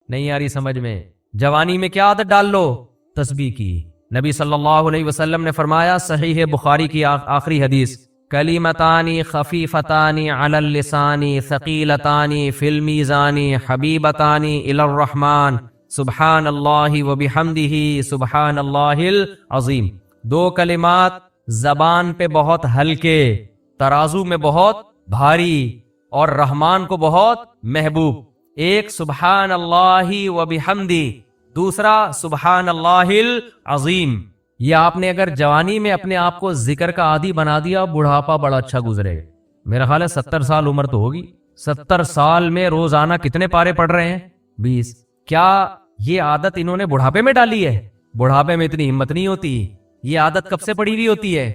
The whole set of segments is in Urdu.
نہیں آ رہی سمجھ میں؟ جوانی میں کیا عادت ڈال لو؟ تسبیح کی۔ نبی صلی اللہ علیہ وسلم نے فرمایا، صحیح بخاری کی آخری حدیث، کلیمتانی خفیفتانی علی اللسانی ثقیلتانی فی المیزان حبیبتانی الی الرحمن سبحان اللہ وبحمدہ سبحان اللہ العظیم۔ دو کلمات زبان پہ بہت ہلکے، ترازو میں بہت بھاری، اور رحمان کو بہت محبوب۔ ایک سبحان اللہ وبحمدہ، دوسرا سبحان اللہ العظیم۔ یہ آپ نے اگر جوانی میں اپنے آپ کو ذکر کا عادی بنا دیا، بڑھاپا بڑا اچھا گزرے گا۔ میرا خیال ہے 70 سال عمر تو ہوگی، 70 سال میں روزانہ کتنے پارے پڑھ رہے ہیں؟ 20۔ کیا یہ عادت انہوں نے بڑھاپے میں ڈالی ہے؟ بڑھاپے میں اتنی ہمت نہیں ہوتی۔ یہ عادت کب سے پڑی ہوئی ہوتی ہے؟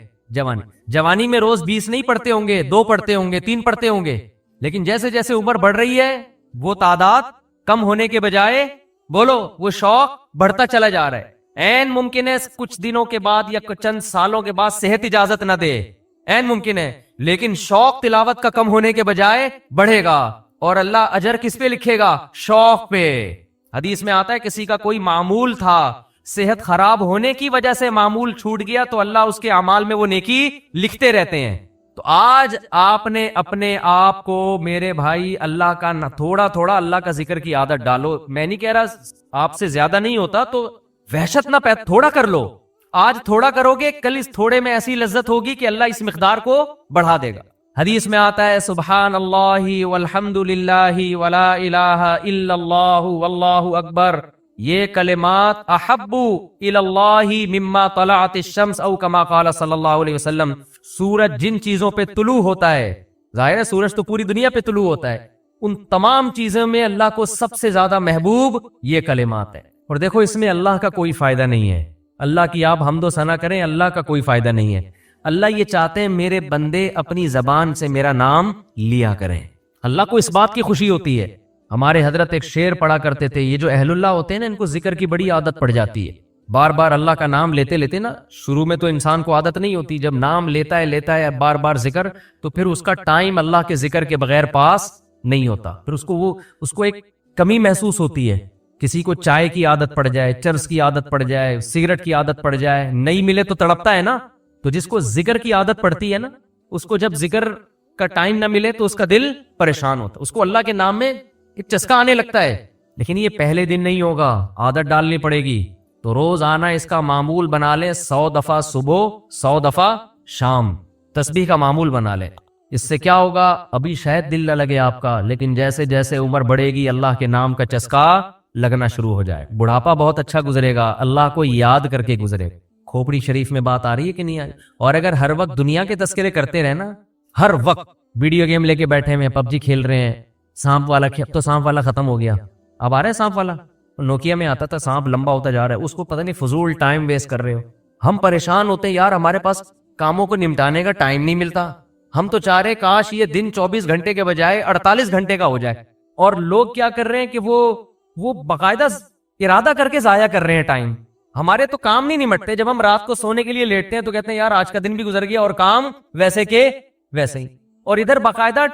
جوانی میں روز 20 نہیں پڑھتے ہوں گے، 2 پڑھتے ہوں گے، 3 پڑھتے ہوں گے، لیکن جیسے جیسے عمر بڑھ رہی ہے وہ تعداد کم ہونے کے بجائے بولو وہ شوق بڑھتا چلا جا رہا ہے۔ عین ممکن ہے کچھ دنوں کے بعد یا چند سالوں کے بعد صحت اجازت نہ دے، عین ممکن ہے، لیکن شوق تلاوت کا کم ہونے کے بجائے بڑھے گا، اور اللہ اجر کس پہ لکھے گا؟ شوق پہ۔ حدیث میں آتا ہے کسی کا کوئی معمول تھا، صحت خراب ہونے کی وجہ سے معمول چھوٹ گیا تو اللہ اس کے اعمال میں وہ نیکی لکھتے رہتے ہیں۔ تو آج آپ نے اپنے آپ کو میرے بھائی اللہ کا نہ تھوڑا تھوڑا اللہ کا ذکر کی عادت ڈالو۔ میں نہیں کہہ رہا آپ سے زیادہ نہیں ہوتا تو وحشت نہ تھوڑا کر لو۔ آج تھوڑا کرو گے، کل اس تھوڑے میں ایسی لذت ہوگی کہ اللہ اس مقدار کو بڑھا دے گا۔ حدیث میں آتا ہے سبحان اللہ والحمد للہ ولا الہ الا اللہ واللہ اکبر، یہ کلمات احب الی اللہ مما طلعت الشمس او کما قال صلی اللہ علیہ وسلم۔ سورج جن چیزوں پہ طلوع ہوتا ہے، ظاہر ہے سورج تو پوری دنیا پہ طلوع ہوتا ہے، ان تمام چیزوں میں اللہ کو سب سے زیادہ محبوب یہ کلمات ہے۔ اور دیکھو اس میں اللہ کا کوئی فائدہ نہیں ہے، اللہ کی آپ حمد و ثنا کریں، اللہ کا کوئی فائدہ نہیں ہے۔ اللہ یہ چاہتے ہیں میرے بندے اپنی زبان سے میرا نام لیا کریں، اللہ کو اس بات کی خوشی ہوتی ہے۔ ہمارے حضرت ایک شعر پڑھا کرتے تھے، یہ جو اہل اللہ ہوتے ہیں نا ان کو ذکر کی بڑی عادت پڑ جاتی ہے، بار بار اللہ کا نام لیتے لیتے نا، شروع میں تو انسان کو عادت نہیں ہوتی، جب نام لیتا ہے بار بار ذکر، تو پھر اس کا ٹائم اللہ کے ذکر کے بغیر پاس نہیں ہوتا، پھر اس کو ایک کمی محسوس ہوتی ہے۔ کسی کو چائے کی عادت پڑ جائے، چرس کی عادت پڑ جائے، سگریٹ کی عادت پڑ جائے، نہیں ملے تو تڑپتا ہے نا۔ تو جس کو ذکر کی عادت پڑتی ہے نا، اس کو جب ذکر کا ٹائم نہ ملے تو اس کا دل پریشان ہوتا ہے، اس کو اللہ کے نام میں ایک چسکا آنے لگتا ہے۔ لیکن یہ پہلے دن نہیں ہوگا، عادت ڈالنی پڑے گی۔ تو روز آنا اس کا معمول بنا لیں، 100 دفعہ صبح 100 دفعہ شام تسبیح کا معمول بنا لیں۔ اس سے کیا ہوگا؟ ابھی شاید دل نہ لگے آپ کا، لیکن جیسے جیسے عمر بڑھے گی اللہ کے نام کا چسکا لگنا شروع ہو جائے، بڑھاپا بہت اچھا گزرے گا، اللہ کو یاد کر کے گزرے۔ کھوپڑی شریف میں بات آ رہی ہے کہ نہیں آئی؟ اور اگر ہر وقت دنیا کے تذکرے کرتے رہے نا، ہر وقت ویڈیو گیم لے کے بیٹھے ہیں، پب جی کھیل رہے ہیں، سانپ والا تو سانپ والا ختم ہو گیا، اب آ رہا ہے سانپ والا، نوکیا میں آتا تھا سانپ لمبا ہوتا جا رہا ہے، اس کو پتہ نہیں فضول ٹائم ویسٹ کر رہے ہو۔ ہم پریشان ہوتے ہیں یار، ہمارے پاس کاموں کو نمٹانے کا ٹائم نہیں ملتا، ہم تو چاہ رہے کاش یہ دن 24 گھنٹے کے بجائے 48 گھنٹے کا ہو جائے۔ اور لوگ کیا کر رہے ہیں کہ وہ باقاعدہ ارادہ کر کے ضائع کر رہے ہیں ٹائم۔ ہمارے تو کام نہیں نمٹتے، جب ہم رات کو سونے کے لیے لیٹتے ہیں تو کہتے ہیں یار آج کا دن بھی گزر گیا اور کام ویسے کے ویسے ہی، اور ادھر باقاعدہ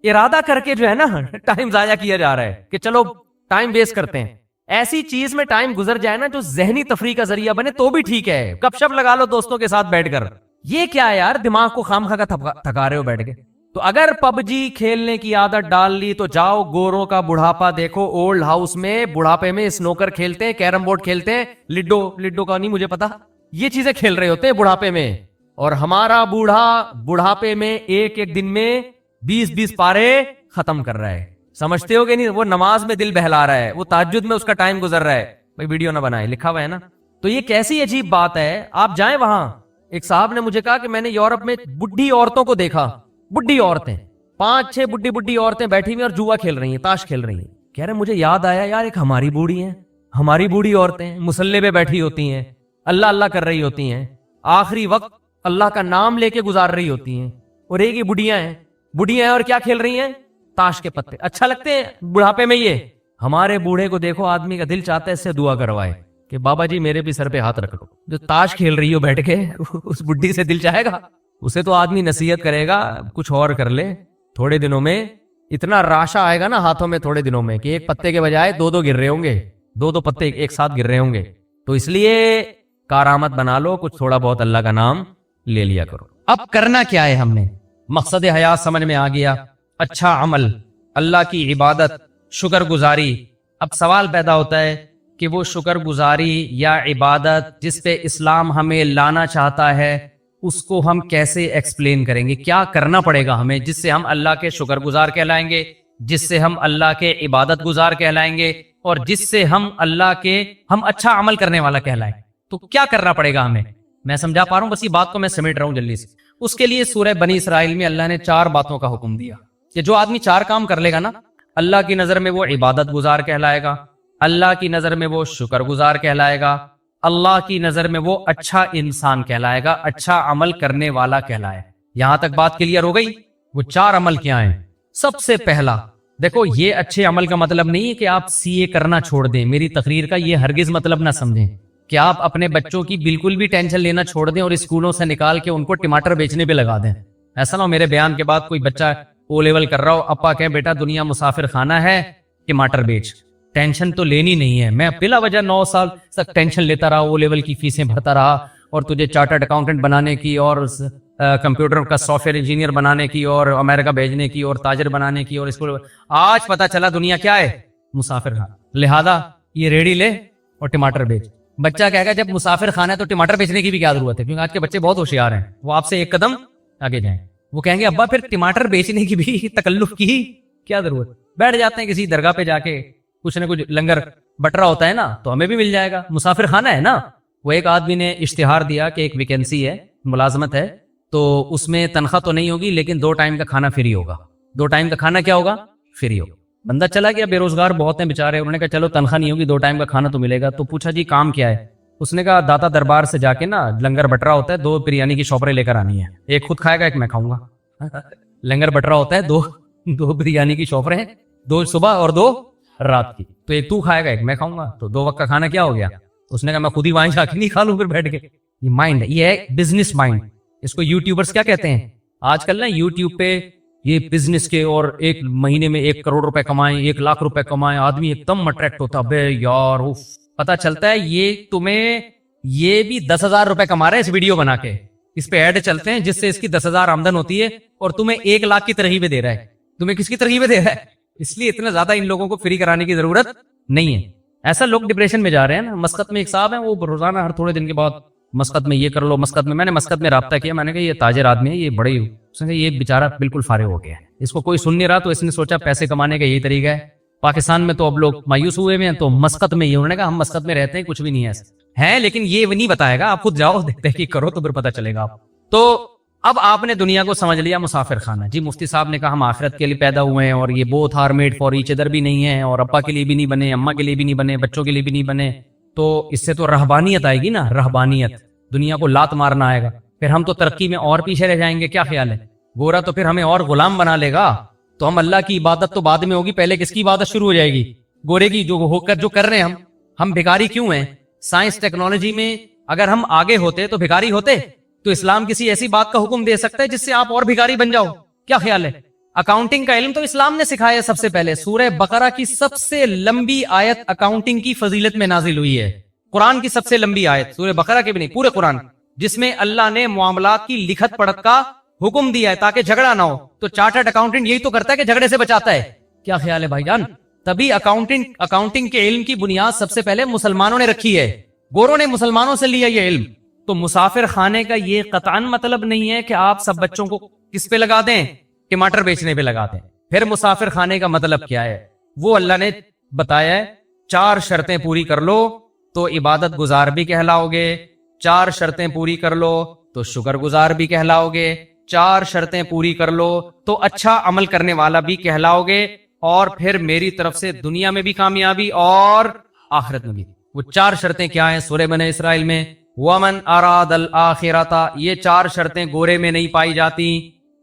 ارادہ کر کے جو ہے نا ٹائم ضائع کیا جا رہا ہے کہ چلو ٹائم ویسٹ کرتے ہیں۔ ایسی چیز میں ٹائم گزر جائے نا جو ذہنی تفریح کا ذریعہ بنے تو بھی ٹھیک ہے، گپ شپ لگا لو دوستوں کے ساتھ بیٹھ کر، یہ کیا ہے یار دماغ کو خام خواہ تھکا رہے ہو بیٹھ کے۔ تو اگر پب جی کھیلنے کی عادت ڈال لی تو جاؤ گوروں کا بڑھاپا دیکھو، اولڈ ہاؤس میں بڑھاپے میں سنوکر کھیلتے ہیں، کیرم بورڈ کھیلتے ہیں، لڈو کا نہیں مجھے پتا، یہ چیزیں کھیل رہے ہوتے ہیں بڑھاپے میں۔ اور ہمارا بوڑھا بڑھاپے میں ایک ایک دن میں 20 پارے ختم کر رہا ہے، سمجھتے ہو کہ نہیں؟ وہ نماز میں دل بہلا رہا ہے، وہ تہجد میں اس کا ٹائم گزر رہا ہے۔ بھائی ویڈیو نہ بنائے، لکھا ہوا ہے نا۔ تو یہ کیسی عجیب بات ہے، آپ جائیں وہاں۔ ایک صاحب نے مجھے کہا کہ میں نے یورپ میں بڈھی عورتوں کو دیکھا، بڈھی عورتیں 5-6 بڈھی عورتیں بیٹھی ہوئی اور جوا کھیل رہی ہیں، تاش کھیل رہی ہیں۔ کہہ رہے مجھے یاد آیا یار ایک ہماری بوڑھی ہیں، ہماری بوڑھی عورتیں مصلے پہ بیٹھی ہوتی ہیں، اللہ اللہ کر رہی ہوتی ہیں، آخری وقت اللہ کا نام لے کے گزار رہی ہوتی ہیں، اور ایک ہی بڑھیاں ہیں اور کیا کھیل رہی ہیں؟ تاش کے پتے۔ اچھا لگتے ہیں بڑھاپے میں یہ؟ ہمارے بوڑھے کو دیکھو، آدمی کا دل چاہتا ہے اس سے دعا کروائے کہ بابا جی میرے بھی سر پہ ہاتھ رکھ لو۔ جو تاش کھیل رہی ہو بیٹھ کے اس بڈھی سے دل چاہے گا؟ اسے تو آدمی نصیحت کرے گا کچھ اور کر لے، تھوڑے دنوں میں اتنا راشا آئے گا نا ہاتھوں میں تھوڑے دنوں میں کہ ایک پتے کے بجائے دو گر رہے ہوں گے، دو پتے ایک ساتھ گر رہے ہوں گے. تو اس لیے کارآمد بنا لو، کچھ تھوڑا بہت اللہ کا نام لے لیا کرو. اب کرنا کیا ہے؟ ہم نے مقصد حیات سمجھ میں آ گیا، اچھا عمل، اللہ کی عبادت، شکر گزاری. اب سوال پیدا ہوتا ہے کہ وہ شکر گزاری یا عبادت جس پہ اسلام ہمیں لانا چاہتا ہے اس کو ہم کیسے ایکسپلین کریں گے؟ کیا کرنا پڑے گا ہمیں جس سے ہم اللہ کے شکر گزار کہلائیں گے، جس سے ہم اللہ کے عبادت گزار کہلائیں گے، اور جس سے ہم اللہ کے ہم اچھا عمل کرنے والا کہلائیں؟ تو کیا کرنا پڑے گا ہمیں؟ میں سمجھا پا رہا ہوں؟ بس یہ بات کو میں سمیٹ رہا ہوں جلدی سے. اس کے لیے سورہ بنی اسرائیل میں اللہ نے 4 باتوں کا حکم دیا کہ جو آدمی 4 کام کر لے گا نا، اللہ کی نظر میں وہ عبادت گزار کہلائے گا، اللہ کی نظر میں وہ شکر گزار کہلائے گا، اللہ کی نظر میں وہ اچھا انسان کہلائے گا، اچھا عمل کرنے والا کہلائے. یہاں تک بات کلیئر ہو گئی؟ وہ 4 عمل کیا ہیں؟ سب سے پہلا دیکھو، یہ اچھے عمل کا مطلب نہیں ہے کہ آپ CA کرنا چھوڑ دیں. میری تقریر کا یہ ہرگز مطلب نہ سمجھیں کہ آپ اپنے بچوں کی بالکل بھی ٹینشن لینا چھوڑ دیں اور اسکولوں سے نکال کے ان کو ٹماٹر بیچنے پہ لگا دیں. ایسا نہ ہو میرے بیان کے بعد کوئی بچہ O لیول کر رہا ہو، ابا کہے بیٹا دنیا مسافر خانہ ہے، ٹماٹر بیچ. ٹینشن تو لینی نہیں ہے. میں بلا وجہ 9 سال تک ٹینشن لیتا رہا، O لیول کی فیسیں بھرتا رہا، اور تجھے چارٹرڈ اکاؤنٹنٹ بنانے کی اور کمپیوٹر کا سافٹ ویئر انجینئر بنانے کی اور امریکہ بھیجنے کی اور تاجر بنانے کی، اور اسکول آج پتا چلا دنیا کیا ہے؟ مسافر خانہ. لہذا یہ ریڑھی لے اور ٹماٹر بیچ. بچہ کہے گا جب مسافر خانہ ہے تو ٹماٹر بیچنے کی بھی کیا ضرورت ہے؟ کیونکہ آج کے بچے بہت ہوشیار ہیں، وہ آپ سے ایک قدم آگے جائیں. وہ کہیں گے ابا پھر ٹماٹر بیچنے کی بھی تکلف کی کیا ضرورت؟ بیٹھ جاتے ہیں کسی درگاہ پہ جا کے، کچھ نہ کچھ لنگر بٹ رہا ہوتا ہے نا، تو ہمیں بھی مل جائے گا. مسافر خانہ ہے نا. وہ ایک آدمی نے اشتہار دیا کہ ایک ویکینسی ہے، ملازمت ہے، تو اس میں تنخواہ تو نہیں ہوگی لیکن 2 ٹائم کا کھانا فری ہوگا. 2 ٹائم کا کھانا کیا ہوگا؟ فری ہوگا. بندہ چلا گیا، بے روزگار بہت ہیں بیچارے، انہوں نے کہا چلو تنخواہ نہیں ہوگی 2 ٹائم کا کھانا تو ملے گا. تو پوچھا جی کام کیا ہے؟ اس نے کہا داتا دربار سے جا کے نا لنگر بٹرا ہوتا ہے، 2 بریانی کی شاپریں لے کر آنی ہے، ایک خود کھائے گا ایک میں کھاؤں گا. لنگر بٹرا ہوتا ہے، 2 بریانی کی شاپریں، 2 صبح اور 2 رات کی، تو ایک تو کھائے گا ایک میں کھاؤں گا، تو 2 وقت کا کھانا کیا ہو گیا؟ اس نے کہا میں خود ہی وہاں جا کے نہیں کھا لوں پھر بیٹھ کے. یہ مائنڈ ہے، یہ ہے بزنس مائنڈ. اس کو یوٹیوبرز کیا کہتے ہیں آج کل نا؟ یوٹیوب پہ یہ بزنس کے، اور ایک مہینے میں 1 کروڑ روپے کمائیں، 1 لاکھ روپے کمائیں، آدمی ایک دم اٹریکٹ ہوتا بے یار. پتا چلتا ہے یہ تمہیں یہ بھی 10,000 روپے کما رہا ہے اس ویڈیو بنا کے. اس پہ ایڈ چلتے ہیں جس سے اس کی 10,000 آمدن ہوتی ہے، اور تمہیں 1 لاکھ کی ترغیبیں دے رہا ہے. تمہیں کس کی ترغیبیں دے رہا ہے؟ اس لیے اتنا زیادہ ان لوگوں کو فری کرانے کی ضرورت نہیں ہے. ایسا لوگ ڈپریشن میں جا رہے ہیں نا. مسقط میں ایک صاحب ہیں، وہ روزانہ ہر تھوڑے دن کے بعد مسقط میں یہ کر لو، مسقط میں نے مسقط میں رابطہ کیا، میں نے کہا یہ تاجر آدمی ہے، یہ بڑے، اس نے کہا یہ بیچارہ بالکل فارغ ہو گیا ہے، اس کو کوئی سن نہیں رہا، تو اس نے سوچا پیسے کمانے کا یہی طریقہ ہے. پاکستان میں تو اب لوگ مایوس ہوئے ہیں، تو مسقط میں یہ، انہوں نے کہا ہم مسقط میں رہتے ہیں، کچھ بھی نہیں ہے ایسا ہے، لیکن یہ نہیں بتائے گا، آپ خود جاؤ تحقیق کرو تو پھر پتہ چلے گا آپ. تو اب آپ نے دنیا کو سمجھ لیا مسافر خانہ. جی مفتی صاحب نے کہا ہم آخرت کے لیے پیدا ہوئے ہیں، اور یہ both are made for each other بھی نہیں ہے، اور ابا کے لیے بھی نہیں بنے، اماں کے لیے بھی نہیں بنے، بچوں کے لیے بھی نہیں بنے. تو اس سے تو رہبانیت آئے گی نا، رہبانیت، دنیا کو لات مارنا آئے گا. پھر ہم تو ترقی میں اور پیچھے رہ جائیں گے. کیا خیال ہے؟ گورا تو پھر ہمیں اور غلام بنا لے گا، تو ہم اللہ کی عبادت تو بعد میں ہوگی، پہلے کس کی عبادت شروع ہو جائے گی؟ گورے کی، جو کر رہے ہیں ہم بھیکاری کیوں ہیں؟ سائنس ٹیکنالوجی میں اگر ہم آگے ہوتے تو بھیکاری ہوتے؟ تو اسلام کسی ایسی بات کا حکم دے سکتا ہے جس سے آپ اور بھیکاری بن جاؤ؟ کیا خیال ہے؟ اکاؤنٹنگ کا علم تو اسلام نے سکھایا سب سے پہلے. سورہ بقرہ کی سب سے لمبی آیت اکاؤنٹنگ کی فضیلت میں نازل ہوئی ہے. قرآن کی سب سے لمبی آیت، سورہ بقرہ کی بھی نہیں، پورے قرآن، جس میں اللہ نے معاملات کی لکھت پڑھت کا حکم دیا ہے تاکہ جھگڑا نہ ہو. تو چارٹرڈ اکاؤنٹنٹ یہی تو کرتا ہے کہ جھگڑے سے بچاتا ہے. کیا خیال ہے بھائی جان؟ تبھی اکاؤنٹنگ کے علم کی بنیاد سب سے پہلے مسلمانوں نے رکھی ہے، گوروں نے مسلمانوں سے لیا یہ علم. تو مسافر خانے کا یہ قطعاً مطلب نہیں ہے کہ آپ سب بچوں کو کس پہ لگا دیں؟ ٹماٹر بیچنے پہ لگا دیں. پھر مسافر خانے کا مطلب کیا ہے؟ وہ اللہ نے بتایا ہے 4 شرطیں پوری کر لو تو عبادت گزار بھی کہلاؤ گے، 4 شرطیں پوری کر لو تو شکر گزار بھی کہلاؤ گے، 4 شرطیں پوری کر لو تو اچھا عمل کرنے والا بھی کہلاؤ گے، اور پھر میری طرف سے دنیا میں بھی کامیابی اور آخرت میں بھی. وہ 4 شرطیں کیا ہیں؟ سورہ بنی اسرائیل میں وَمَنْ أَرَادَ الْآخِرَةَ، یہ 4 شرطیں گورے میں نہیں پائی جاتی.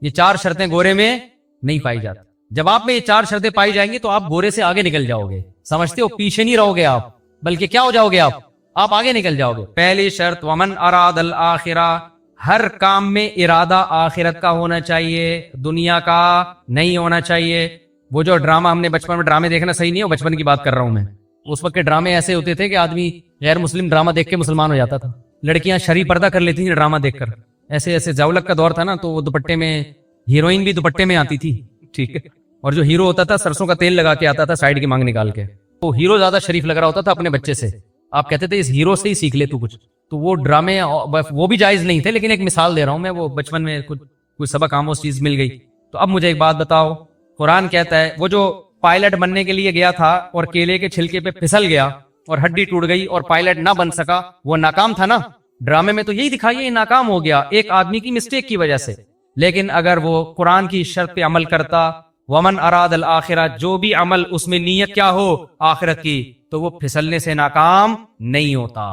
یہ 4 شرطیں گورے میں نہیں پائی جاتی. جب آپ میں یہ 4 شرطیں پائی جائیں گی تو آپ گورے سے آگے نکل جاؤ گے. سمجھتے ہو؟ پیچھے نہیں رہو گے آپ، بلکہ کیا ہو جاؤ گے آپ آگے نکل جاؤ گے. پہلی شرط وَمَنْ أَرَادَ الْآخِرَةَ، ہر کام میں ارادہ آخرت کا ہونا چاہیے، دنیا کا نہیں ہونا چاہیے. وہ جو ڈرامہ ہم نے بچپن میں، ڈرامے دیکھنا صحیح نہیں ہے، بچپن کی بات کر رہا ہوں میں، اس وقت کے ڈرامے ایسے ہوتے تھے کہ آدمی غیر مسلم ڈرامہ دیکھ کے مسلمان ہو جاتا تھا. لڑکیاں شرعی پردہ کر لیتی تھیں ڈرامہ دیکھ کر. ایسے ایسے ذوالک کا دور تھا نا، تو وہ دوپٹے میں، ہیروئن بھی دوپٹے میں آتی تھی، ٹھیک ہے، اور جو ہیرو ہوتا تھا سرسوں کا تیل لگا کے آتا تھا سائڈ کی مانگ نکال کے. وہ ہیرو زیادہ شریف لگ رہا ہوتا تھا اپنے بچے سے. آپ کہتے تھے اس ہیرو سے ہی سیکھ لے تو کچھ. تو وہ ڈرامے وہ بھی جائز نہیں تھے، لیکن ایک مثال دے رہا ہوں میں، وہ بچپن میں کوئی سبق آموز چیز مل گئی. تو اب مجھے ایک بات بتاؤ، قرآن کہتا ہے وہ جو پائلٹ بننے کے لیے گیا تھا اور کیلے کے چھلکے پہ پھسل گیا اور ہڈی ٹوٹ گئی اور پائلٹ نہ بن سکا، وہ ناکام تھا نا. ڈرامے میں تو یہی دکھائیے، یہ ناکام ہو گیا ایک آدمی کی مسٹیک کی وجہ سے. لیکن اگر وہ قرآن کی شرط پہ عمل کرتا، ومن اراد الآخرہ، جو بھی عمل اس میں نیت کیا ہو آخرت کی، تو وہ پھسلنے سے ناکام نہیں ہوتا.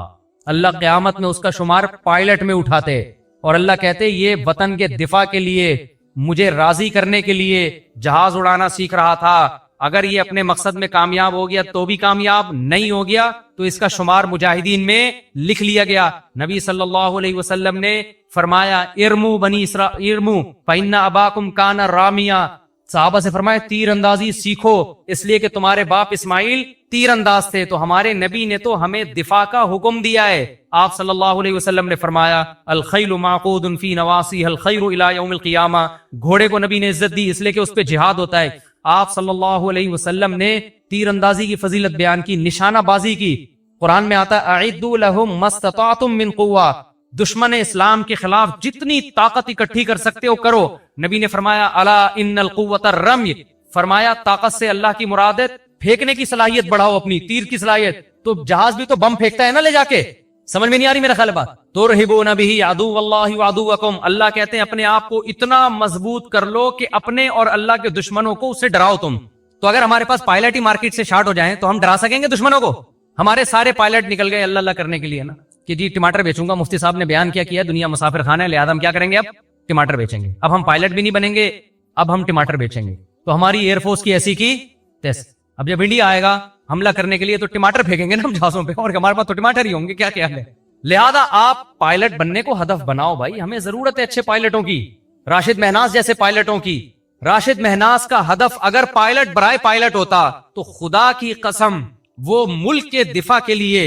اللہ قیامت میں اس کا شمار پائلٹ میں اٹھاتے، اور اللہ کہتے یہ وطن کے دفاع کے لیے، مجھے راضی کرنے کے لیے جہاز اڑانا سیکھ رہا تھا. اگر یہ اپنے مقصد میں کامیاب ہو گیا تو بھی کامیاب، نہیں ہو گیا تو اس کا شمار مجاہدین میں لکھ لیا گیا. نبی صلی اللہ علیہ وسلم نے فرمایا ارمو بنی اسرائیل ارمو فإن اباکم کان رامیا. صحابہ سے فرمایا تیر اندازی سیکھو، اس لیے کہ تمہارے باپ اسماعیل تیر انداز تھے. تو ہمارے نبی نے تو ہمیں دفاع کا حکم دیا ہے. آپ صلی اللہ علیہ وسلم نے فرمایا الخیل معقود فی نواصیھا الخیر الی یوم القیامہ. گھوڑے کو نبی نے عزت دی اس لیے کہ اس پہ جہاد ہوتا ہے. آپ صلی اللہ علیہ وسلم نے تیر اندازی کی فضیلت بیان کی، نشانہ بازی کی. قرآن میں آتا ہے اعدوا لهم ما استطعتم من قوہ، دشمن اسلام کے خلاف جتنی طاقت اکٹھی کر سکتے ہو کرو. نبی نے فرمایا الا ان القوۃ الرمی، فرمایا طاقت سے اللہ کی مراد ہے پھینکنے کی صلاحیت بڑھاؤ، اپنی تیر کی صلاحیت. تو جہاز بھی تو بم پھینکتا ہے نا لے جا کے. سمجھ میں نہیں آ رہی میرا خیال بات؟ ترہبون بہ عدو اللہ وعدوکم، اللہ کہتے ہیں اپنے آپ کو اتنا مضبوط کر لو کہ اپنے اور اللہ کے دشمنوں کو اس سے ڈراؤ تم. تو اگر ہمارے پاس پائلٹ ہی مارکیٹ سے شارٹ ہو جائیں تو ہم ڈرا سکیں گے دشمنوں کو؟ ہمارے سارے پائلٹ نکل گئے اللہ اللہ کرنے کے لیے نا، کہ جی ٹماٹر بیچوں گا. مفتی صاحب نے بیان کیا دنیا مسافر خانہ ہے، لہذا ہم کیا کریں گے؟ اب ٹماٹر بیچیں گے. اب ہم پائلٹ بھی نہیں بنیں گے، اب ہم ٹماٹر بیچیں گے. تو ہماری ایئر فورس کی ایسی کی تیس. اب جب انڈیا آئے گا حملہ کرنے کے لیے تو ٹماٹر پھینکیں گے نا ہم جہازوں پہ، اور ہمارے پاس تو ٹماٹر ہی ہوں گے. کیا خیال ہے؟ لہذا آپ پائلٹ بننے کو ہدف بناؤ بھائی. ہمیں ضرورت ہے اچھے پائلٹوں کی، راشد مہناز جیسے پائلٹوں کی. راشد مہناز کا ہدف اگر پائلٹ برائے پائلٹ ہوتا تو خدا کی قسم وہ ملک کے دفاع کے لیے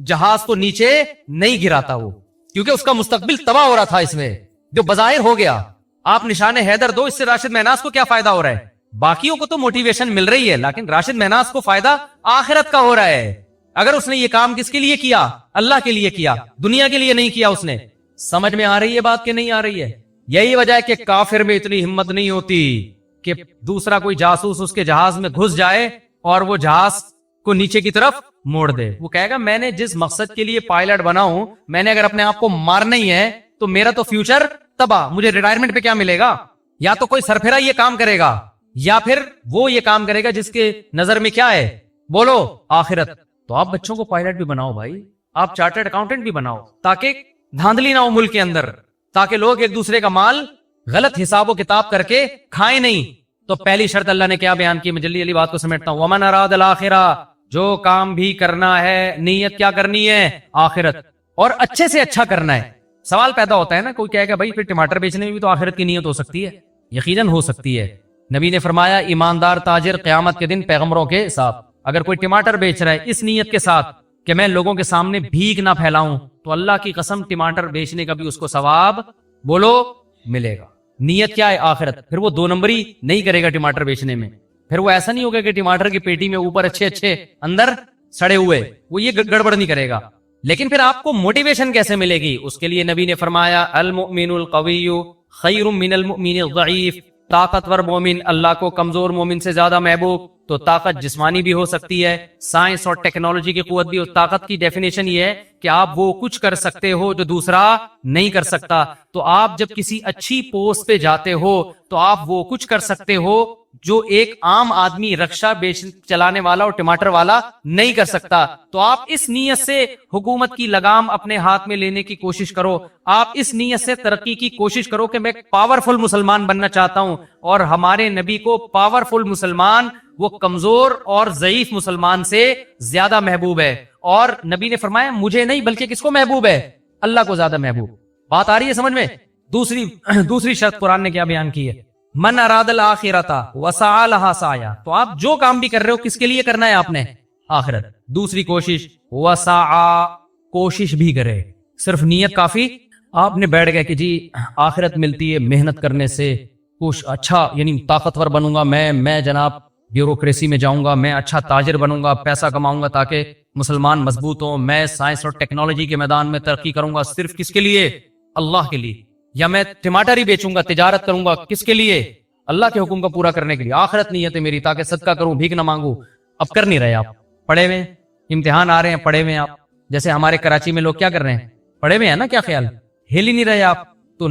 جہاز کو نیچے نہیں گراتا وہ، کیونکہ اس کا مستقبل تباہ ہو رہا تھا اس میں، جو بظاہر ہو گیا. آپ نشان حیدر دو، اس سے راشد مہناز کو کیا فائدہ ہو رہا ہے؟ باقیوں کو تو موٹیویشن مل رہی ہے، لیکن راشد مہناز کو فائدہ آخرت کا ہو رہا ہے. اگر اس نے یہ کام کس کے لیے کیا؟ اللہ کے لیے کیا، دنیا کے لیے نہیں کیا اس نے. سمجھ میں آ رہی ہے بات کہ نہیں آ رہی ہے؟ یہی وجہ ہے کہ کافر میں اتنی ہمت نہیں ہوتی کہ دوسرا کوئی جاسوس اس کے جہاز میں گھس جائے اور وہ جہاز کو نیچے کی طرف موڑ دے. وہ کہے گا میں نے جس مقصد کے لیے پائلٹ بنا ہوں، میں نے اگر اپنے آپ کو مارنا ہی ہے تو میرا تو فیوچر تباہ. مجھے ریٹائرمنٹ پہ کیا ملے گا؟ یا تو کوئی سرفرا یہ کام کرے گا، یا پھر وہ یہ کام کرے گا جس کے نظر میں کیا ہے؟ بولو آخرت. تو آپ بچوں کو پائلٹ بھی بناؤ بھائی، آپ چارٹرڈ اکاؤنٹنٹ بھی بناؤ، تاکہ دھاندلی نہ ہو ملک کے اندر، تاکہ لوگ ایک دوسرے کا مال غلط حساب و کتاب کر کے کھائیں نہیں. تو پہلی شرط اللہ نے کیا بیان کی؟ میں جلدی جلدی بات کو سمیٹتا ہوں. ومن اراد الآخرہ، جو کام بھی کرنا ہے نیت کیا کرنی ہے؟ آخرت، اور اچھے سے اچھا کرنا ہے. سوال پیدا ہوتا ہے نا، کوئی کہے گا بھائی پھر ٹماٹر بیچنے میں بھی تو آخرت کی نیت ہو سکتی ہے. یقیناً ہو سکتی ہے. نبی نے فرمایا ایماندار تاجر قیامت کے دن پیغمبروں کے ساتھ. اگر کوئی ٹماٹر بیچ رہا ہے اس نیت کے ساتھ کہ میں لوگوں کے سامنے بھیک نہ پھیلاؤں، تو اللہ کی قسم ٹماٹر بیچنے کا بھی اس کو ثواب بولو ملے گا. نیت کیا ہے؟ آخرت. پھر وہ دو نمبری نہیں کرے گا ٹماٹر بیچنے میں. پھر وہ ایسا نہیں ہوگا کہ ٹماٹر کی پیٹی میں اوپر اچھے اچھے اندر سڑے ہوئے، وہ یہ گڑبڑ نہیں کرے گا. لیکن پھر آپ کو موٹیویشن کیسے ملے گی؟ اس کے لیے نبی نے فرمایا المؤمن القوی خیر من المؤمن الضعیف. طاقتور مومن اللہ کو کمزور مومن سے زیادہ محبوب. تو طاقت جسمانی بھی ہو سکتی ہے، سائنس اور ٹیکنالوجی کی قوت بھی. طاقت کی ڈیفینیشن یہ ہے کہ آپ وہ کچھ کر سکتے ہو جو دوسرا نہیں کر سکتا. تو آپ جب کسی اچھی پوسٹ پہ جاتے ہو تو آپ وہ کچھ کر سکتے ہو جو ایک عام آدمی رکشہ چلانے والا اور ٹماٹر والا نہیں کر سکتا. تو آپ اس نیت سے حکومت کی لگام اپنے ہاتھ میں لینے کی کوشش کرو. آپ اس نیت سے ترقی کی کوشش کرو کہ میں پاورفل مسلمان بننا چاہتا ہوں. اور ہمارے نبی کو پاورفل مسلمان وہ کمزور اور ضعیف مسلمان سے زیادہ محبوب ہے. اور نبی نے فرمایا مجھے نہیں بلکہ کس کو محبوب ہے؟ اللہ کو زیادہ محبوب. بات آ رہی ہے سمجھ میں؟ دوسری شرط قرآن نے کیا بیان کی ہے؟ من اراد الآخرۃ وسعى لها سعیا، تو آپ جو کام بھی کر رہے ہو کس کے لیے کرنا ہے آپ نے؟ آخرت۔ دوسری کوشش وسعى، کوشش بھی کرے، صرف نیت کافی؟ آپ نے بیٹھ گئے کہ جی آخرت ملتی ہے محنت کرنے سے، کچھ اچھا یعنی طاقتور بنوں گا میں جناب بیوروکریسی میں جاؤں گا، میں اچھا تاجر بنوں گا، پیسہ کماؤں گا تاکہ مسلمان مضبوط ہوں، میں سائنس اور ٹیکنالوجی کے میدان میں ترقی کروں گا، صرف کس کے لیے؟ اللہ کے لیے۔ یا میں ٹماٹر ہی بیچوں گا، تجارت کروں گا، کس کے لیے؟ اللہ کے حکم کو پورا کرنے کے لیے۔ آخرت نیت ہے میری تاکہ صدقہ کروں، بھیک نہ مانگوں۔ اب کر نہیں رہے آپ، پڑھے ہوئے ہیں، امتحان آ رہے ہیں، پڑھے ہوئے ہیں آپ، جیسے ہمارے کراچی میں لوگ کیا کر رہے ہیں؟ پڑھے ہوئے ہیں نا، کیا خیال؟ ہل ہی نہیں رہے آپ، تو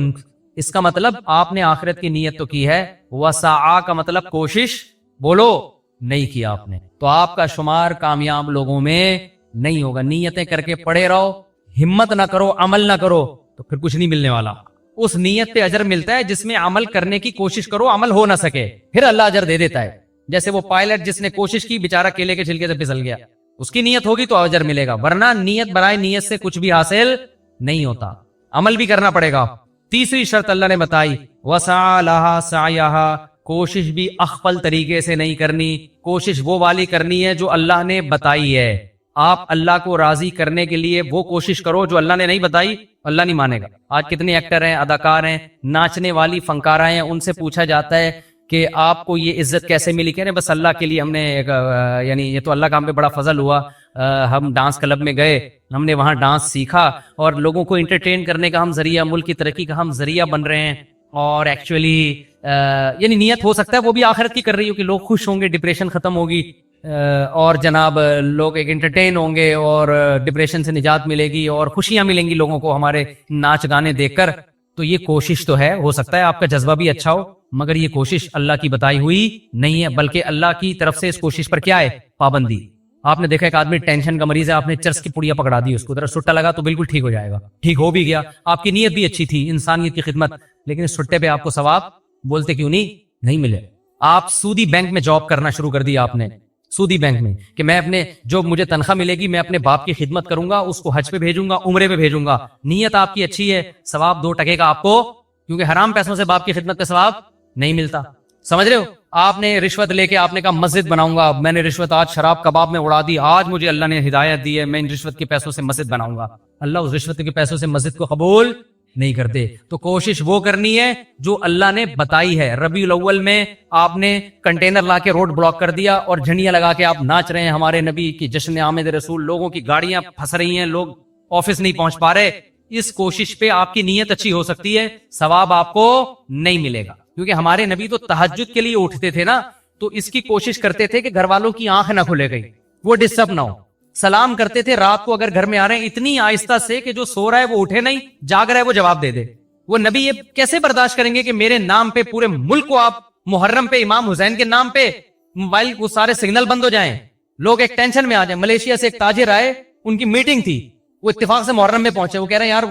اس کا مطلب آپ نے آخرت کی نیت تو کی ہے، وسعا کا مطلب کوشش بولو نہیں کیا آپ نے، تو آپ کا شمار کامیاب لوگوں میں نہیں ہوگا۔ نیتیں کر کے پڑے رہو، ہمت نہ کرو، عمل نہ کرو، تو پھر کچھ نہیں ملنے والا۔ اس نیت پہ اجر ملتا ہے جس میں عمل کرنے کی کوشش کرو، عمل ہو نہ سکے، پھر اللہ اجر دے دیتا ہے۔ جیسے وہ پائلٹ جس نے کوشش کی، بیچارہ کیلے کے چھلکے سے پھسل گیا، اس کی نیت ہوگی تو اجر ملے گا، ورنہ نیت برائے نیت سے کچھ بھی حاصل نہیں ہوتا، عمل بھی کرنا پڑے گا۔ تیسری شرط اللہ نے بتائی، وسعى لها سعيها، کوشش بھی اخفل طریقے سے نہیں کرنی، کوشش وہ والی کرنی ہے جو اللہ نے بتائی ہے۔ آپ اللہ کو راضی کرنے کے لیے وہ کوشش کرو جو اللہ نے نہیں بتائی، اللہ نہیں مانے گا۔ آج کتنے ایکٹر ہیں، اداکار ہیں، ناچنے والی فنکارہ ہیں، ان سے پوچھا جاتا ہے کہ آپ کو یہ عزت کیسے ملی؟ کہہ رہے ہیں بس اللہ کے لیے ہم نے یعنی یہ تو اللہ کا ہم پہ بڑا فضل ہوا، ہم ڈانس کلب میں گئے، ہم نے وہاں ڈانس سیکھا اور لوگوں کو انٹرٹین کرنے کا ہم ذریعہ، ملک کی ترقی کا ہم ذریعہ بن رہے ہیں۔ اور ایکچولی یعنی نیت ہو سکتا ہے وہ بھی آخرت کی کر رہی ہو کہ لوگ خوش ہوں گے، ڈپریشن ختم ہوگی، اور جناب لوگ ایک انٹرٹین ہوں گے اور ڈپریشن سے نجات ملے گی اور خوشیاں ملیں گی لوگوں کو ہمارے ناچ گانے دیکھ کر۔ تو یہ کوشش تو ہے، ہو سکتا ہے آپ کا جذبہ بھی اچھا ہو، مگر یہ کوشش اللہ کی بتائی ہوئی نہیں ہے، بلکہ اللہ کی طرف سے اس کوشش پر کیا ہے؟ پابندی۔ آپ نے دیکھا ایک آدمی ٹینشن کا مریض ہے، آپ نے چرس کی پڑیا پکڑا دی، اس کو ذرا سٹا لگا تو بالکل ٹھیک ہو جائے گا، ٹھیک ہو بھی گیا، آپ کی نیت بھی اچھی تھی، انسانیت کی خدمت، لیکن اس سٹے پہ آپ کو ثواب بولتے کیوں نہیں ملے؟ آپ سودی بینک میں جاب کرنا شروع کر دیا آپ نے، سودی بینک میں، کہ میں اپنے جو مجھے تنخواہ ملے گی میں اپنے باپ کی خدمت کروں گا، اس کو حج پہ بھیجوں گا، عمرے پہ بھیجوں گا، نیت آپ کی اچھی ہے، ثواب 2 ٹکے کا آپ کو، کیونکہ حرام پیسوں سے باپ کی خدمت پہ ثواب نہیں ملتا۔ سمجھ رہے ہو؟ آپ نے رشوت لے کے آپ نے کہا مسجد بناؤں گا، میں نے رشوت آج شراب کباب میں اڑا دی، آج مجھے اللہ نے ہدایت دی ہے، میں ان رشوت کے پیسوں سے مسجد بناؤں گا، اللہ اس رشوت کے پیسوں سے مسجد کو قبول نہیں کرتے۔ تو کوشش وہ کرنی ہے جو اللہ نے بتائی ہے۔ ربیع الاول میں آپ نے کنٹینر لا کے روڈ بلاک کر دیا اور جھنڈیاں لگا کے آپ ناچ رہے ہیں ہمارے نبی کی جشن آمد رسول، لوگوں کی گاڑیاں پھنس رہی ہیں، لوگ آفس نہیں پہنچ پا رہے، اس کوشش پہ آپ کی نیت اچھی ہو سکتی ہے، ثواب آپ کو نہیں ملے گا، کیونکہ ہمارے نبی تو تہجد کے لیے اٹھتے تھے نا، تو اس کی کوشش کرتے تھے کہ گھر والوں کی آنکھ نہ کھلے گئی، وہ ڈسٹرب نہ ہو، سلام کرتے تھے رات کو اگر گھر میں آ رہے ہیں اتنی آہستہ سے کہ جو سو رہا ہے وہ اٹھے نہیں، جاگ رہا ہے وہ جواب دے دے۔ وہ نبی یہ کیسے برداشت کریں گے کہ میرے نام پہ پورے ملک کو آپ محرم پہ امام حسین کے نام پہ موبائل وہ سارے سگنل بند ہو جائیں، لوگ ایک ٹینشن میں آ جائیں۔ ملیشیا سے ایک تاجر آئے، ان کی میٹنگ تھی، وہ اتفاق سے محرم میں پہنچے، وہ کہہ رہے ہیں یار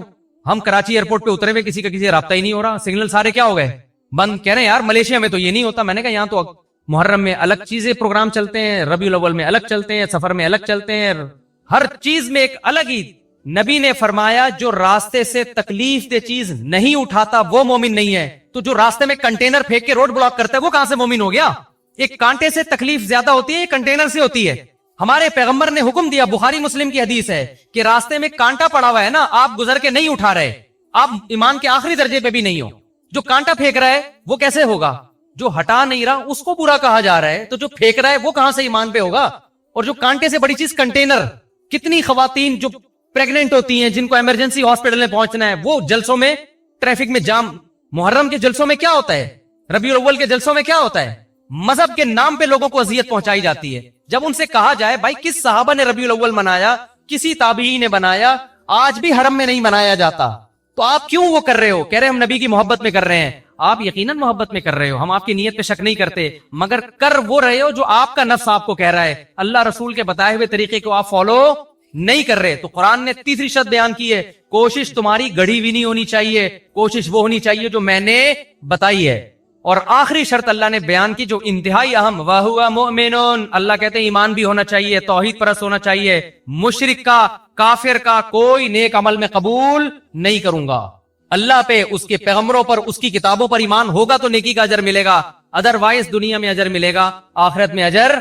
ہم کراچی ایئرپورٹ پہ اترے ہوئے کسی کا کسی رابطہ ہی نہیں ہو رہا، سگنل سارے کیا ہو گئے بند، کہہ رہے ہیں یار ملیشیا میں تو یہ نہیں ہوتا۔ میں نے کہا یہاں تو محرم میں الگ چیزیں پروگرام چلتے ہیں، ربیع الاول میں الگ چلتے ہیں، سفر میں الگ چلتے ہیں، ہر چیز میں ایک الگ ہی۔ نبی نے فرمایا جو راستے سے تکلیف دہ چیز نہیں اٹھاتا وہ مومن نہیں ہے، تو جو راستے میں کنٹینر پھینک کے روڈ بلاک کرتا ہے وہ کہاں سے مومن ہو گیا؟ ایک کانٹے سے تکلیف زیادہ ہوتی ہے، ایک کنٹینر سے ہوتی ہے۔ ہمارے پیغمبر نے حکم دیا، بخاری مسلم کی حدیث ہے کہ راستے میں کانٹا پڑا ہوا ہے نا، آپ گزر کے نہیں اٹھا رہے، آپ ایمان کے آخری درجے پہ بھی نہیں ہو، جو کانٹا پھینک رہا ہے وہ کیسے ہوگا؟ جو ہٹا نہیں رہا اس کو برا کہا جا رہا ہے، تو جو پھینک رہا ہے وہ کہاں سے ایمان پہ ہوگا؟ اور جو کانٹے سے بڑی چیز کنٹینر، کتنی خواتین جو پریگننٹ ہوتی ہیں جن کو ایمرجنسی ہاسپٹل میں پہنچنا ہے، وہ جلسوں میں ٹریفک میں جام، محرم کے جلسوں میں کیا ہوتا ہے، ربیع الاول کے جلسوں میں کیا ہوتا ہے؟ مذہب کے نام پہ لوگوں کو اذیت پہنچائی جاتی ہے۔ جب ان سے کہا جائے بھائی کس صحابہ نے ربیع الاول منایا، کسی تابعی نے بنایا، آج بھی حرم میں نہیں منایا جاتا، تو آپ کیوں وہ کر رہے ہو؟ کہہ رہے ہم نبی کی محبت میں کر رہے ہیں۔ آپ یقیناً محبت میں کر رہے ہو، ہم آپ کی نیت پہ شک نہیں کرتے، مگر کر وہ رہے ہو جو آپ کا نفس آپ کو کہہ رہا ہے، اللہ رسول کے بتائے ہوئے طریقے کو آپ فالو نہیں کر رہے۔ تو قرآن نے تیسری شرط بیان کی ہے، کوشش تمہاری گڑھی ہوئی نہیں ہونی چاہیے، کوشش وہ ہونی چاہیے جو میں نے بتائی ہے۔ اور آخری شرط اللہ نے بیان کی جو انتہائی اہم، وَهُوَ مُؤْمِنٌ، اللہ کہتے ہیں ایمان بھی ہونا چاہیے، توحید پرست ہونا چاہیے، مشرک کا، کافر کا کوئی نیک عمل میں قبول نہیں کروں گا۔ اللہ پہ، اس کے پیغمبروں پر، اس کی کتابوں پر ایمان ہوگا تو نیکی کا اجر ملے گا، ادروائز دنیا میں اجر ملے گا، آخرت میں اجر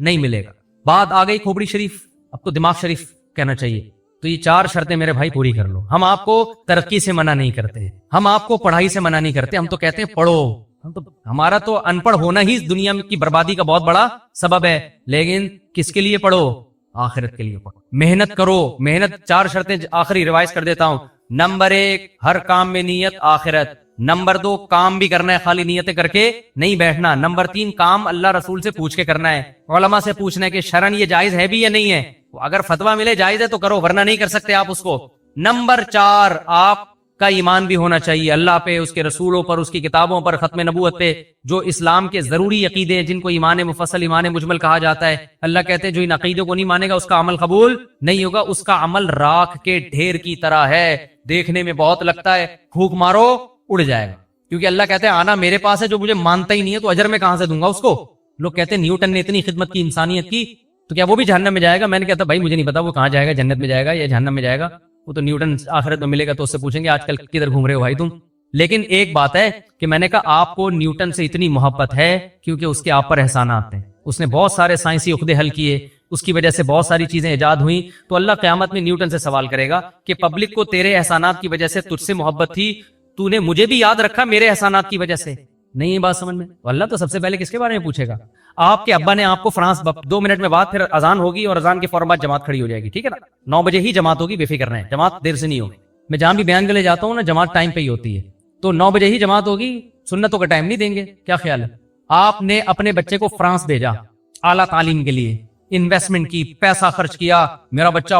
نہیں ملے گا۔ بات آ گئی کھوپڑی شریف، اب تو دماغ شریف کہنا چاہیے۔ تو یہ 4 شرطیں میرے بھائی پوری کر لو۔ ہم آپ کو ترقی سے منع نہیں کرتے، ہم آپ کو پڑھائی سے منع نہیں کرتے، ہم تو کہتے ہیں پڑھو۔ ہمارا تو ان پڑھ ہونا ہی دنیا کی بربادی کا بہت بڑا سبب ہے، لیکن کس کے لیے پڑھو؟ آخرت کے لیے پڑھو، محنت کرو۔ محنت 4 شرطیں آخری ریوائز کر دیتا ہوں۔ نمبر 1، ہر کام میں نیت آخرت۔ نمبر 2، کام بھی کرنا ہے، خالی نیتیں کر کے نہیں بیٹھنا۔ نمبر 3، کام اللہ رسول سے پوچھ کے کرنا ہے، علماء سے پوچھنا ہے کہ شرعن یہ جائز ہے بھی یا نہیں ہے، اگر فتویٰ ملے جائز ہے تو کرو، ورنہ نہیں کر سکتے آپ اس کو۔ نمبر 4، آپ کا ایمان بھی ہونا چاہیے اللہ پہ، اس کے رسولوں پر، اس کی کتابوں پر، ختم نبوت پہ، جو اسلام کے ضروری عقیدے ہیں جن کو ایمان مفصل، ایمان مجمل کہا جاتا ہے۔ اللہ کہتے ہیں جو ان عقیدوں کو نہیں مانے گا اس کا عمل قبول نہیں ہوگا، اس کا عمل راکھ کے ڈھیر کی طرح ہے، دیکھنے میں بہت لگتا ہے، پھونک مارو اڑ جائے گا، کیونکہ اللہ کہتے ہیں آنا میرے پاس ہے، جو مجھے مانتا ہی نہیں ہے تو اجر میں کہاں سے دوں گا اس کو۔ لوگ کہتے ہیں نیوٹن نے اتنی خدمت کی انسانیت کی تو کیا وہ بھی جہنم میں جائے گا؟ میں نے کہتا بھائی مجھے نہیں پتا وہ کہاں جائے گا، جنت میں جائے گا یا جہنم میں جائے گا، وہ تو نیوٹن آخرت میں ملے گا تو اس سے پوچھیں گے آج کل کدھر گھوم رہے ہو بھائی تم۔ لیکن ایک بات ہے کہ میں نے کہا آپ کو نیوٹن سے اتنی محبت ہے کیونکہ اس کے آپ پر احسانات ہیں، اس نے بہت سارے سائنسی عقدے حل کیے، اس کی وجہ سے بہت ساری چیزیں ایجاد ہوئیں، تو اللہ قیامت میں نیوٹن سے سوال کرے گا کہ پبلک کو تیرے احسانات کی وجہ سے تجھ سے محبت تھی، تو نے مجھے بھی یاد رکھا میرے احسانات کی وجہ سے؟ نہیں ہے بات سمجھ میں؟ اللہ تو سب سے پہلے کس کے بارے میں پوچھے گا؟ آپ کے ابا نے آپ کو فرانس 2 منٹ میں بعد پھر اذان ہوگی اور اذان کے فوراً بعد جماعت کھڑی ہو جائے گی، ٹھیک ہے نا؟ 9 بجے ہی جماعت ہوگی، بے فکر رہیں، جماعت دیر سے نہیں ہوگی۔ میں جہاں بھی بیان کے لیے جاتا ہوں نا جماعت ٹائم پہ ہی ہوتی ہے، تو 9 بجے ہی جماعت ہوگی، سنتوں کا ٹائم نہیں دیں گے۔ کیا خیال ہے؟ آپ نے اپنے بچے کو فرانس بھیجا اعلیٰ تعلیم کے لیے، انویسٹمنٹ کی، پیسہ خرچ کیا، میرا بچہ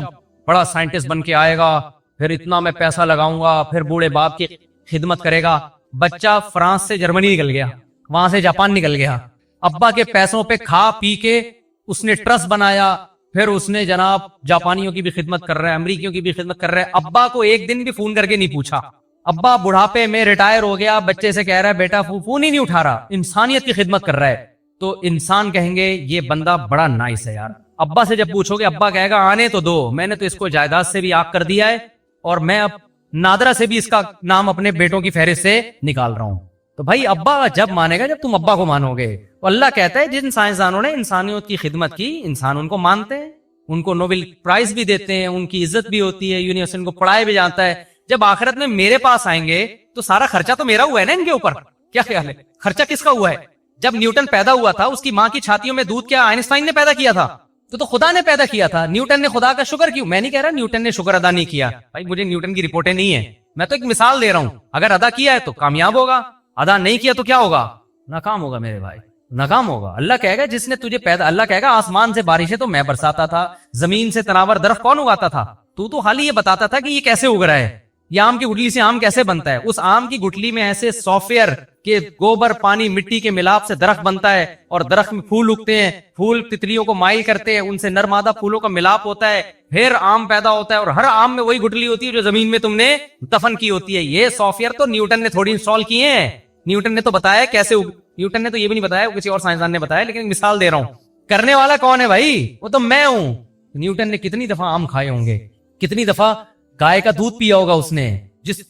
بڑا سائنٹسٹ بن کے آئے گا، پھر اتنا میں پیسہ لگاؤں گا، پھر بوڑھے باپ کی خدمت کرے گا۔ بچہ فرانس سے جرمنی نکل گیا، وہاں سے جاپان نکل گیا، ابا کے پیسوں پہ کھا پی کے اس نے ٹرسٹ بنایا، پھر اس نے جناب جاپانیوں کی بھی خدمت کر رہا ہے، امریکیوں کی بھی خدمت کر رہا ہے، ابا کو ایک دن بھی فون کر کے نہیں پوچھا۔ ابا بڑھاپے میں ریٹائر ہو گیا، بچے سے کہہ رہا ہے بیٹا فون ہی نہیں اٹھا رہا، انسانیت کی خدمت کر رہا ہے، تو انسان کہیں گے یہ بندہ بڑا نائس ہے یار۔ ابا سے جب پوچھو گے ابا کہے گا آنے تو دو، میں نے تو اس کو جائیداد سے بھی آگ کر دیا ہے اور میں اب نادرہ سے بھی اس کا نام اپنے بیٹوں کی فہرست سے نکال رہا ہوں۔ تو بھائی ابا جب مانے گا جب تم ابا کو مانو گے۔ اللہ کہتا ہے جن سائنسدانوں نے انسانیت کی خدمت کی، انسان ان کو مانتے ہیں، ان کو نوبل پرائز بھی دیتے ہیں، ان کی عزت بھی ہوتی ہے، یونیورسٹی ان کو پڑھایا بھی جاتا ہے۔ جب آخرت میں میرے پاس آئیں گے تو سارا خرچہ تو میرا ہوا ہے نا ان کے اوپر۔ کیا خیال ہے؟ خرچہ کس کا ہوا ہے؟ جب نیوٹن پیدا ہوا تھا اس کی ماں کی چھاتیوں میں دودھ کیا آئنسٹائن نے پیدا کیا تھا؟ تو خدا نے پیدا کیا تھا۔ نیوٹن نے خدا کا شکر کیوں؟ میں نہیں کہہ رہا نیوٹن نے شکر ادا نہیں کیا، بھائی مجھے نیوٹن کی رپورٹیں نہیں ہیں، میں تو ایک مثال دے رہا ہوں۔ اگر ادا کیا ہے تو کامیاب ہوگا، ادا نہیں کیا تو کیا ہوگا؟ ناکام ہوگا میرے بھائی، ناکام ہوگا۔ اللہ کہے گا جس نے تجھے پیدا، اللہ کہے گا آسمان سے بارشیں تو میں برساتا تھا، زمین سے تناور درخت کون اگاتا تھا؟ تو خالی یہ بتاتا تھا کہ یہ کیسے اگ رہا ہے، یہ آم کی گٹلی سے آم کیسے بنتا ہے۔ اس آم کی گٹلی میں ایسے سافٹ ویئر کہ گوبر پانی مٹی کے ملاپ سے درخت بنتا ہے، اور درخت میں پھول اگتے ہیں، پھول تتلیوں کو مائل کرتے ہیں، ان سے نر مادہ پھولوں کا ملاپ ہوتا ہے، پھر آم پیدا ہوتا ہے، اور ہر آم میں وہی گٹلی ہوتی ہے جو زمین میں تم نے دفن کی ہوتی ہے۔ یہ سافٹ ویئر تو نیوٹن نے تھوڑی انسٹال کیے ہیں، نیوٹن نے تو بتایا کیسے نیوٹن نے تو یہ بھی نہیں بتایا، کسی اور سائنسدان نے بتایا، لیکن مثال دے رہا ہوں۔ کرنے والا کون ہے بھائی؟ وہ تو میں ہوں۔ نیوٹن نے کتنی دفعہ آم کھائے ہوں گے، کتنی دفعہ گائے کا دودھ پیا ہوگا اس نے،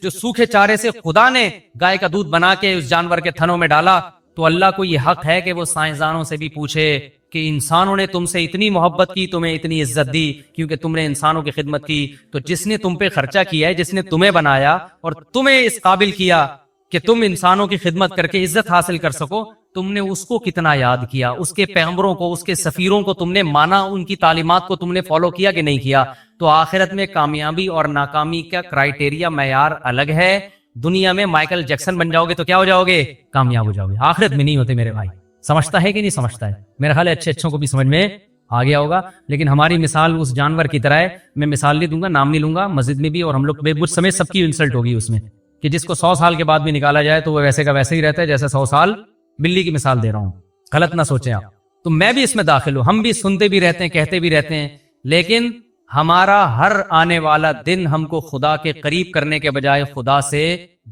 جو سوکھے چارے سے خدا نے گائے کا دودھ بنا کے اس جانور کے تھنوں میں ڈالا۔ تو اللہ کو یہ حق ہے کہ وہ سائنسدانوں سے بھی پوچھے کہ انسانوں نے تم سے اتنی محبت کی، تمہیں اتنی عزت دی کیونکہ تم نے انسانوں کی خدمت کی، تو جس نے تم پہ خرچہ کیا ہے، جس نے تمہیں بنایا اور تمہیں اس قابل کیا کہ تم انسانوں کی خدمت کر کے عزت حاصل کر سکو، تم نے اس کو کتنا یاد کیا، اس کے پیغمبروں کو، اس کے سفیروں کو تم نے مانا، ان کی تعلیمات کو تم نے فالو کیا کہ نہیں کیا؟ تو آخرت میں کامیابی اور ناکامی کا کرائیٹیریا معیار الگ ہے۔ دنیا میں مائیکل جیکسن بن جاؤ گے تو کیا ہو جاؤ گے؟ کامیاب ہو جاؤ گے۔ آخرت میں نہیں ہوتے میرے بھائی۔ سمجھتا ہے کہ نہیں سمجھتا ہے؟ میرا خیال ہے اچھوں کو بھی سمجھ میں آ گیا ہوگا، لیکن ہماری مثال اس جانور کی طرح ہے۔ میں مثال نہیں دوں گا، نام نہیں لوں گا، مسجد میں بھی اور ہم لوگ مجھ سمیت سب کی انسلٹ ہوگی اس میں، کہ جس کو 100 سال کے بعد بھی نکالا جائے تو وہ ویسے کا ویسے ہی رہتا ہے جیسے 100 سال۔ بلی کی مثال دے رہا ہوں، غلط نہ سوچیں آپ۔ تو میں بھی اس میں داخل ہوں، ہم بھی سنتے بھی رہتے ہیں، کہتے بھی رہتے ہیں، لیکن ہمارا ہر آنے والا دن ہم کو خدا کے قریب کرنے کے بجائے خدا سے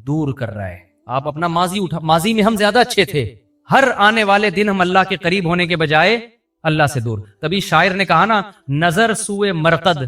دور کر رہا ہے۔ آپ اپنا ماضی میں ہم زیادہ اچھے تھے، ہر آنے والے دن ہم اللہ کے قریب ہونے کے بجائے اللہ سے دور۔ تبھی شاعر نے کہا نا، نظر سوئے مرقد،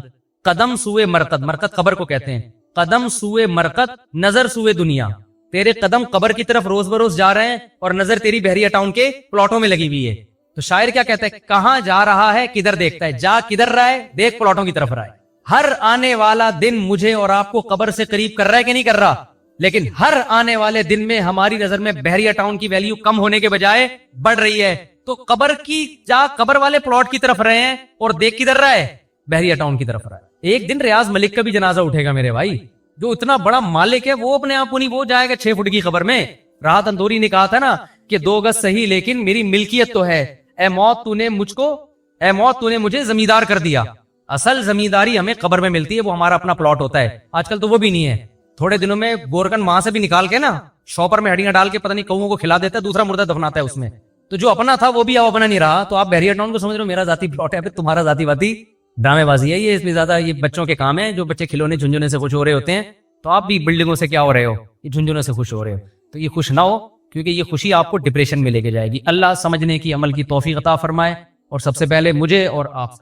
قدم سوئے مرقد، مرقد قبر کو کہتے ہیں، قدم سوئے مرکت نظر سوئے دنیا. تیرے قدم قبر کی طرف روز بروز جا رہے ہیں اور نظر تیری بحریہ ٹاؤن کے پلاٹوں میں لگی ہوئی ہے. تو شاعر کیا کہتا ہے؟ کہاں جا رہا ہے کدھر دیکھتا ہے، جا کدھر رہا ہے دیکھ پلاٹوں کی طرف رہا ہے. ہر آنے والا دن مجھے اور آپ کو قبر سے قریب کر رہا ہے کہ نہیں کر رہا؟ لیکن ہر آنے والے دن میں ہماری نظر میں بحریہ ٹاؤن کی ویلیو کم ہونے کے بجائے بڑھ رہی ہے. تو قبر کی جا قبر والے پلاٹ کی طرف رہے ہیں اور دیکھ کدھر رہا ہے؟ بحریہ ٹاؤن کی طرف رہا ہے. ایک دن ریاض ملک کا بھی جنازہ اٹھے گا میرے بھائی. جو اتنا بڑا مالک ہے وہ اپنے آپ کو نہیں، وہ جائے گا 6 فٹ کی قبر میں. راحت اندوری نے کہا تھا نا کہ 2 گز صحیح لیکن میری ملکیت تو ہے. اے موت تو نے مجھے زمیندار کر دیا. اصل زمینداری ہمیں قبر میں ملتی ہے، وہ ہمارا اپنا پلاٹ ہوتا ہے. آج کل تو وہ بھی نہیں ہے. تھوڑے دنوں میں گورکن ماں سے بھی نکال کے نا شاپر میں ہڈیاں ڈال کے پتہ نہیں کوؤں کو کھلا دیتا ہے، دوسرا مردہ دفناتا ہے اس میں. تو جو اپنا تھا وہ بھی اب اپنا نہیں رہا. تو آپ بحریہ ٹاؤن کو سمجھ رہے ہو میرا ذاتی پلاٹ ہے، تمہارا ذاتی باتی ڈرامے بازی ہے. یہ اس میں زیادہ یہ بچوں کے کام ہے. جو بچے کھلونے جھنجھونے سے خوش ہو رہے ہوتے ہیں، تو آپ بھی بلڈنگوں سے کیا ہو رہے ہو، یہ جھنجھونے سے خوش ہو رہے ہو. تو یہ خوش نہ ہو، کیونکہ یہ خوشی آپ کو ڈپریشن میں لے کے جائے گی. اللہ سمجھنے کی عمل کی توفیق عطا فرمائے، اور سب سے پہلے مجھے اور آپ